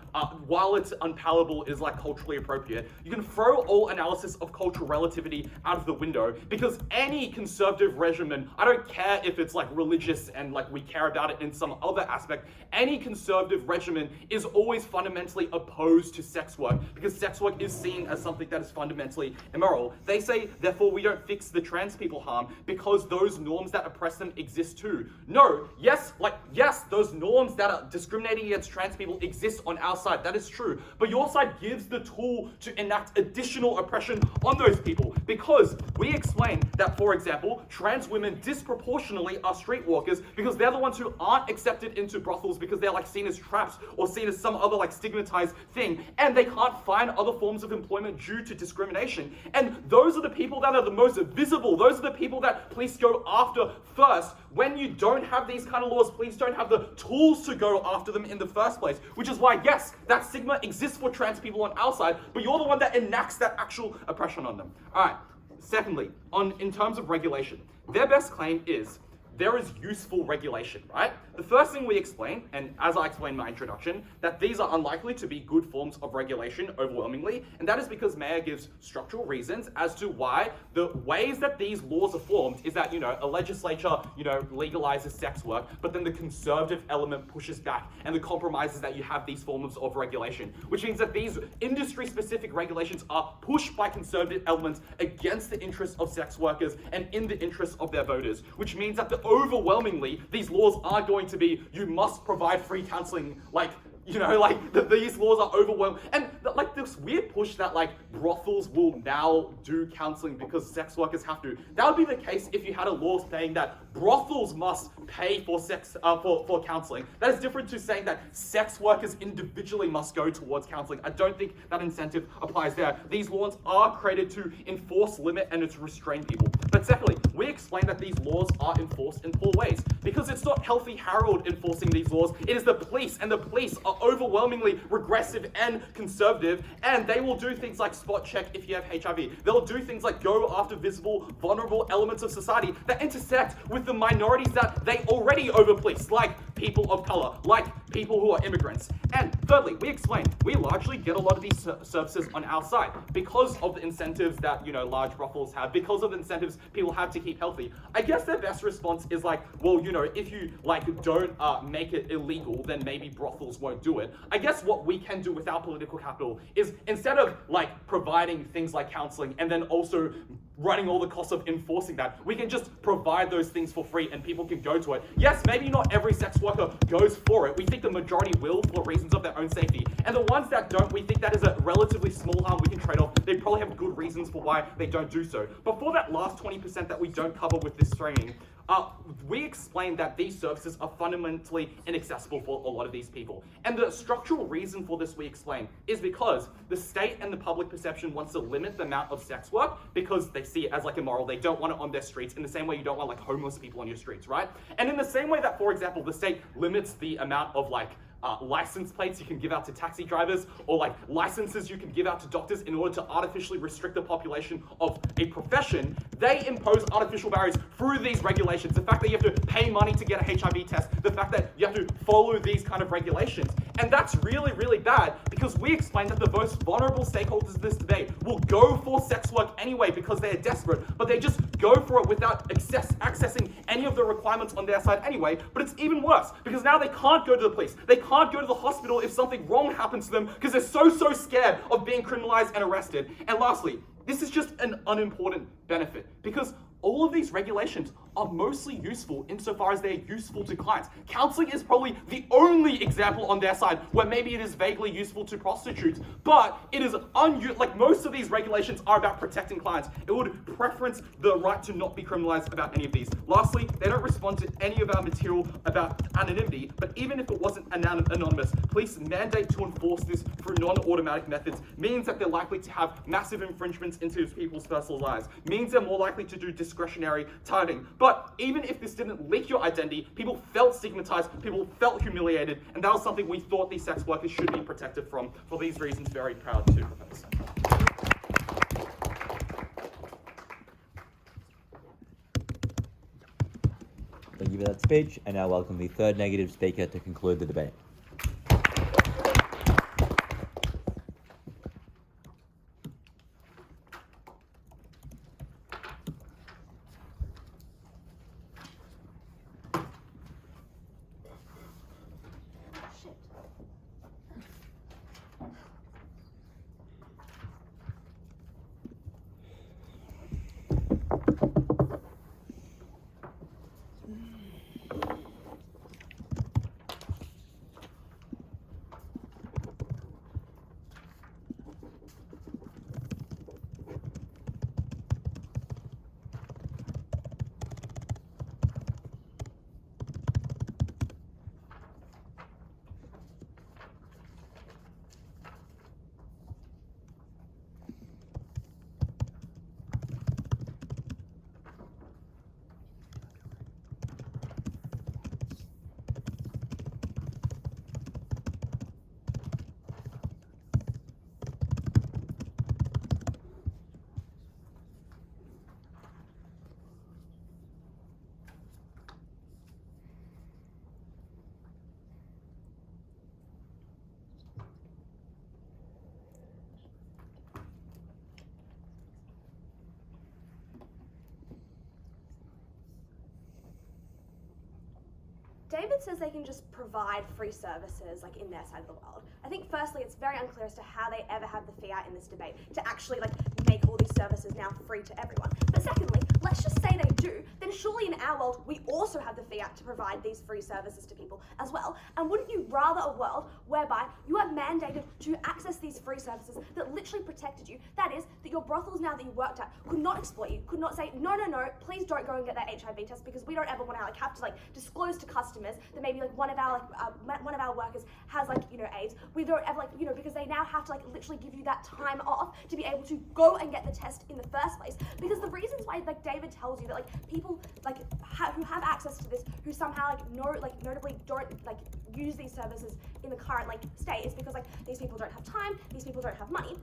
while it's unpalatable, is, like, culturally appropriate. You can throw all analysis of cultural relativity out of the window because any conservative regimen, I don't care if it's, like, religious and, like, we care about it in some other aspect, any conservative regimen is always fundamentally opposed to sex work because sex work is seen as something that is fundamentally immoral. They say, therefore, we don't fix the trans people harm because those norms that oppress them exist too. No, yes, those norms that are discriminating against trans people exist on our side. That is true. But your side gives the tool to enact additional oppression on those people because we explain that, for example, trans women disproportionately are streetwalkers because they're the ones who aren't accepted into brothels because they're, like, seen as traps or seen as some other, like, stigmatized thing, and they can't find other forms of employment due to discrimination. And those are the people that are the most visible. Those are the people that police go after first. When you don't have these kind of laws, police don't have the tools to go after them in the first place, which is why, yes, that stigma exists for trans people on our side, but you're the one that enacts that actual oppression on them. All right. Secondly, in terms of regulation, their best claim is there is useful regulation, right? The first thing we explain, and as I explained in my introduction, that these are unlikely to be good forms of regulation overwhelmingly, and that is because Mayer gives structural reasons as to why the ways that these laws are formed is that, a legislature, legalizes sex work, but then the conservative element pushes back, and the compromise is that you have these forms of regulation, which means that these industry-specific regulations are pushed by conservative elements against the interests of sex workers and in the interests of their voters, which means that overwhelmingly, these laws are going to be, you must provide free counseling, these laws are overwhelming. And this weird push that brothels will now do counseling because sex workers have to. That would be the case if you had a law saying that brothels must pay for sex for counseling. That is different to saying that sex workers individually must go towards counseling. I don't think that incentive applies there. These laws are created to enforce, limit, and to restrain people. But secondly, we explain that these laws are enforced in poor ways because it's not Healthy Harold enforcing these laws. It is the police, and the police are overwhelmingly regressive and conservative, and they will do things like spot check if you have HIV. They'll do things like go after visible, vulnerable elements of society that intersect with the minorities that they already overpolice, like people of color, like people who are immigrants. And thirdly, we explain we largely get a lot of these services on our side because of the incentives that large brothels have, because of the incentives people have to keep healthy. I guess their best response is if you don't make it illegal, then maybe brothels won't do it. I guess what we can do with our political capital is instead of providing things like counseling and then also running all the costs of enforcing that, we can just provide those things for free and people can go to it. Yes, maybe not every sex worker goes for it. We think the majority will for reasons of their own safety. And the ones that don't, we think that is a relatively small harm we can trade off. They probably have good reasons for why they don't do so. But for that last 20% that we don't cover with this training, we explained that these services are fundamentally inaccessible for a lot of these people. And the structural reason for this, we explain, is because the state and the public perception wants to limit the amount of sex work because they see it as immoral. They don't want it on their streets in the same way you don't want homeless people on your streets, right? And in the same way that, for example, the state limits the amount of license plates you can give out to taxi drivers, or licenses you can give out to doctors in order to artificially restrict the population of a profession, they impose artificial barriers through these regulations. The fact that you have to pay money to get a HIV test, the fact that you have to follow these kind of regulations. And that's really, really bad because we explain that the most vulnerable stakeholders in this debate will go for sex work anyway because they are desperate, but they just go for it without accessing any of the requirements on their side anyway. But it's even worse because now they can't go to the police. They can't go to the hospital if something wrong happens to them because they're so scared of being criminalized and arrested. And lastly, this is just an unimportant benefit because all of these regulations are mostly useful insofar as they're useful to clients. Counseling is probably the only example on their side where maybe it is vaguely useful to prostitutes, but it is most of these regulations are about protecting clients. It would preference the right to not be criminalized about any of these. Lastly, they don't respond to any of our material about anonymity, but even if it wasn't anonymous, police mandate to enforce this through non-automatic methods means that they're likely to have massive infringements into people's personal lives, means they're more likely to do discretionary targeting. But even if this didn't leak your identity, people felt stigmatized, people felt humiliated, and that was something we thought these sex workers should be protected from. For these reasons, very proud to propose. Thank you for that speech, and now welcome the third negative speaker to conclude the debate. David says they can just provide free services like in their side of the world. I think firstly it's very unclear as to how they ever have the fiat in this debate to actually like make all these services now free to everyone. But secondly, let's just say they do, then surely in our world we also have the fiat to provide these free services to people as well. And wouldn't you rather a world whereby you are mandated to access these free services that literally protected you? That is, that your brothels now that you worked at could not exploit you, could not say, no, please don't go and get that HIV test because we don't ever want to like have to like disclose to customers that maybe like one of our workers has like, you know, AIDS. We don't ever like, you know, because they now have to like literally give you that time off to be able to go and get the test in the first place. Because the reasons why like David tells you that like people like who have access to this, who somehow like notably don't like use these services in the current like state is because like these people don't have time, these people don't have money.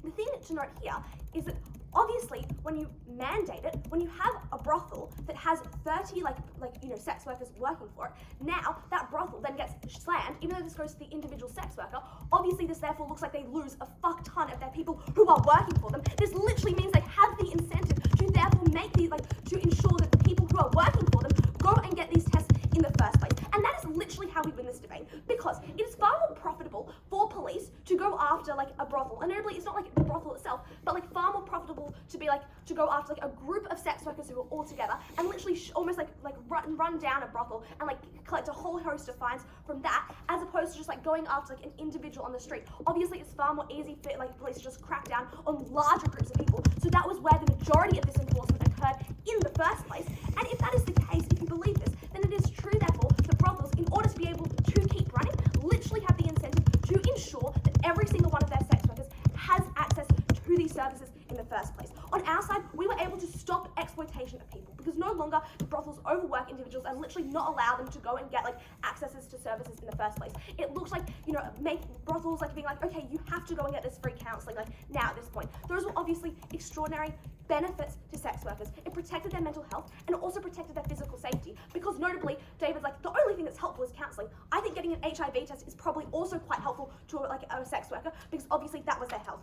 The thing to note here is that obviously when you mandate it, when you have a brothel that has 30 like you know sex workers working for it, now that brothel then gets slammed, even though this goes to the individual sex worker, obviously this therefore looks like they lose a fuck ton of their people who are working for them. This literally means they have the incentive to therefore make these to ensure that the people who are working for them go and get these tests in the first place. And that is literally how we win this debate, because it is far more profitable for police to go after like a brothel, and notably it's not like the brothel itself, but like far more profitable to be like to go after like a group of sex workers who are all together and literally almost like run down a brothel and like collect a whole host of fines from that, as opposed to just like going after like an individual on the street. Obviously it's far more easy for like police to just crack down on larger groups of people, so that was where the majority of this enforcement occurred in the first place. And if that is the case, if you believe this, then it is true therefore that brothels, in order to be able to keep running, literally have the incentive to ensure that every single one of their sex workers has access to these services in the first place. On our side, we were able to stop exploitation of people because no longer do brothels overwork individuals and literally not allow them to go and get like accesses to services in the first place. It looks like, you know, make brothels like being like, okay, you have to go and get this free counselling like now at this point. Those were obviously extraordinary benefits to sex workers. It protected their mental health and it also protected their physical safety, because notably David's like, the only thing that's helpful is counselling. I think getting an HIV test is probably also quite helpful to like a sex worker, because obviously that was their health.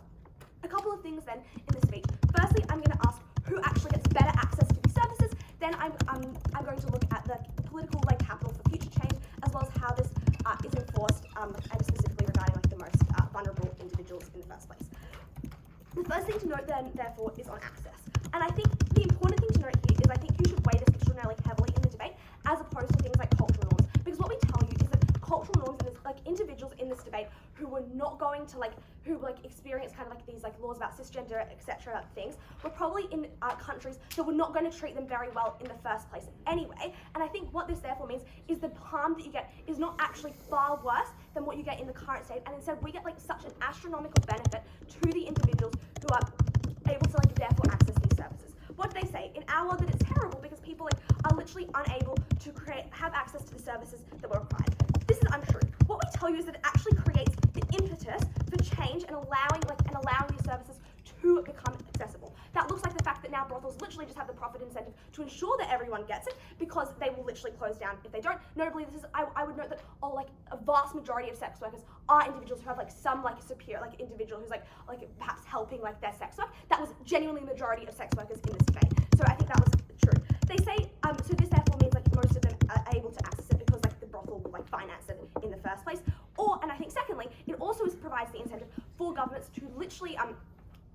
A couple of things then in this speech. Firstly, I'm going to ask who actually gets better access to these services. Then I'm going to look at the political like capital for future change, as well as how this is enforced, and specifically regarding like the most vulnerable individuals in the first place. The first thing to note then, therefore, is on access. And I think the important thing to note here is I think you should weigh this extraordinarily heavily in the debate, as opposed to things like cultural norms. Because what we tell you is that cultural norms and like individuals in this debate who were not going to who experience kind of like these like laws about cisgender, etc. things, were probably in countries that were not going to treat them very well in the first place anyway. And I think what this therefore means is the harm that you get is not actually far worse than what you get in the current state, and instead we get like such an astronomical benefit to the individuals who are able to like therefore access these services. What do they say? In our world that it's terrible because people like are literally unable to have access to the services that were required. This is untrue. What we tell you is that it actually creates the impetus for change and allowing these services to become accessible. That looks like the fact that now brothels literally just have the profit incentive to ensure that everyone gets it, because they will literally close down if they don't. Notably, this is I would note that a vast majority of sex workers are individuals who have like some like superior like individual who's like perhaps helping like their sex work. That was genuinely the majority of sex workers in this debate. So I think that was true. They say so this therefore means like most of them are able to access it because like the brothel will like finance it in the first place. And I think secondly, it also provides the incentive for governments to literally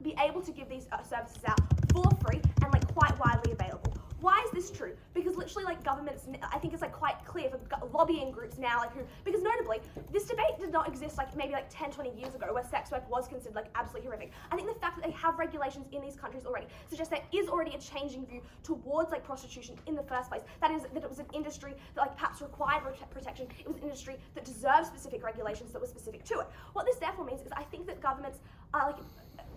be able to give these services out for free and like quite widely available. Why is this true? Because literally like governments, I think it's like quite clear for lobbying groups now because notably this debate did not exist like maybe like 10, 20 years ago where sex work was considered like absolutely horrific. I think the fact that they have regulations in these countries already suggests there is already a changing view towards like prostitution in the first place. That is that it was an industry that like perhaps required protection. It was an industry that deserved specific regulations that were specific to it. What this therefore means is I think that governments are like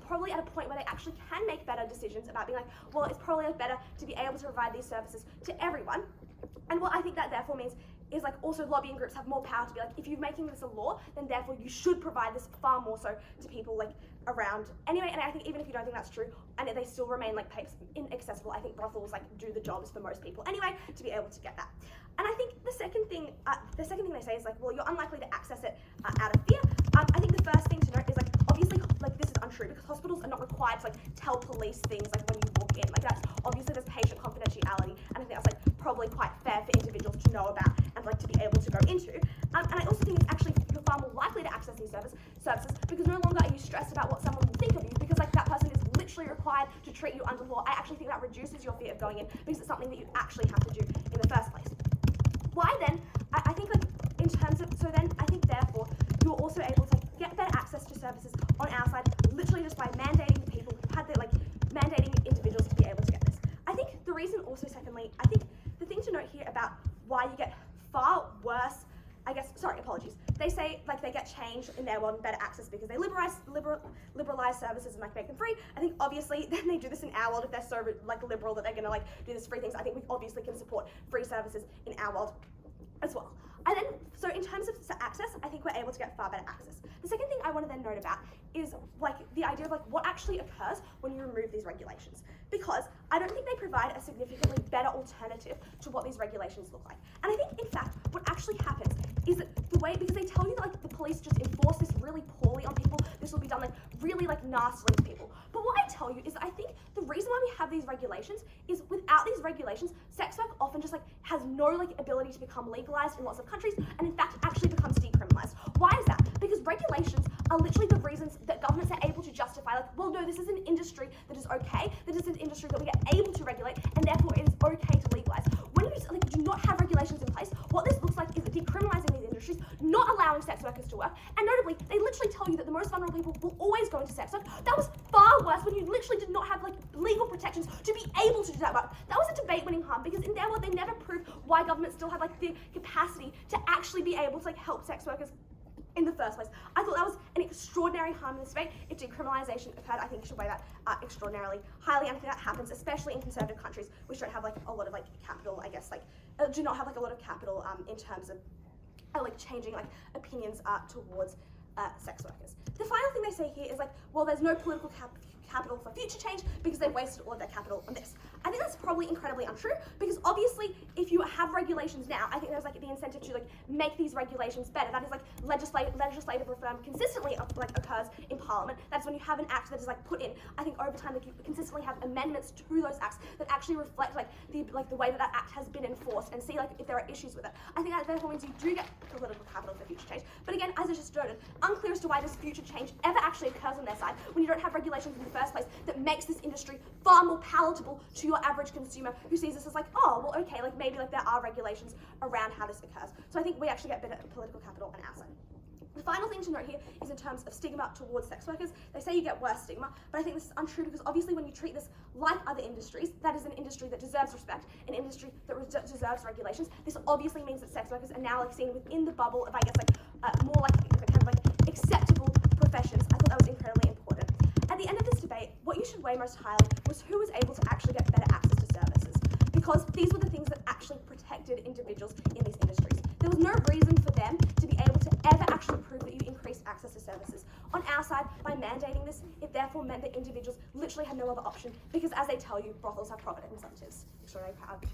probably at a point where they actually can make better decisions about being like, well, it's probably better to be able to provide these services to everyone. And what I think that therefore means is like also lobbying groups have more power to be like, if you're making this a law, then therefore you should provide this far more so to people like around anyway. And I think even if you don't think that's true and they still remain like inaccessible, I think brothels like do the jobs for most people anyway to be able to get that. And I think the second thing they say is like, well, you're unlikely to access it out of fear. I think the first thing to note is like obviously like this is untrue because hospitals are not required to like tell police things like when you walk in. Like that's obviously there's patient confidentiality, and I think that's like probably quite fair for individuals to know about and like to be able to go into. And I also think it's actually you're far more likely to access these services because no longer are you stressed about what someone will think of you because like that person is literally required to treat you under law. I actually think that reduces your fear of going in because it's something that you actually have to do in the first place. Why then? I think like in terms of, so then I think therefore you're also able to get better access to services on our side, literally just by mandating the people who had the like mandating individuals to be able to get this. I think the reason also secondly, I think the thing to note here about why you get far worse, they say like they get change in their world and better access because they liberalize services and like make them free. I think obviously then they do this in our world if they're so like liberal that they're gonna like do this free things. I think we obviously can support free services in our world as well. And then, so in terms of access, I think we're able to get far better access. The second thing I want to then note about is like the idea of like what actually occurs when you remove these regulations. Because I don't think they provide a significantly better alternative to what these regulations look like. And I think in fact, what actually happens is that the way, because they tell you that like the police just enforce this really poorly on people, this will be done like really like nastily to people. But what I tell you is I think the reason why we have these regulations is without these regulations, sex work often just like has no like ability to become legalized in lots of countries and in fact actually becomes decriminalized. Why is that? Because regulations are literally the reasons that governments are able to justify like, well no, this is an industry that is okay, that is an industry that we are able to regulate and therefore it is okay to legalize. When you like, do not have regulations in place, what this looks like is decriminalizing these industries, not allowing sex workers to work, and notably, they literally tell you that the most vulnerable people will always go into sex work. That was far worse when you literally did not have like legal protections to be able to do that work. That was a debate-winning harm because in their world, they never proved why governments still had like the capacity to actually be able to like help sex workers in the first place. I thought that was an extraordinary harm in this debate. If decriminalization occurred, I think you should weigh that extraordinarily highly. And I think that happens, especially in conservative countries, which don't have like a lot of like capital, I guess, like do not have like a lot of capital in terms of like changing like opinions towards sex workers. The final thing they say here is like, well, there's no political capital for future change because they've wasted all of their capital on this. I think that's probably incredibly untrue because obviously if you have regulations now, I think there's like the incentive to like make these regulations better. That is like legislative reform consistently like occurs in Parliament. That's when you have an act that is like put in. I think over time like you consistently have amendments to those acts that actually reflect like the way that that act has been enforced and see like if there are issues with it. I think that therefore means you do get political capital for future change. But again, as I just noted, unclear as to why this future change ever actually occurs on their side when you don't have regulations in the first place that makes this industry far more palatable to your average consumer who sees this as like, oh, well, okay, like maybe like there are regulations around how this occurs. So I think we actually get better political capital on our side. The final thing to note here is in terms of stigma towards sex workers. They say you get worse stigma, but I think this is untrue because obviously when you treat this like other industries, that is an industry that deserves respect, an industry that deserves regulations. This obviously means that sex workers are now like seen within the bubble of, I guess, like more like kind of like acceptable professions. I thought that was incredibly important. At the end of this debate, what you should weigh most highly was who was able to actually get better access to services, because these were the things that actually protected individuals in these industries. There was no reason for them to be able to ever actually prove that you increased access to services. On our side, by mandating this, it therefore meant that individuals literally had no other option because, as they tell you, brothels have profit incentives. Extraordinarily proud to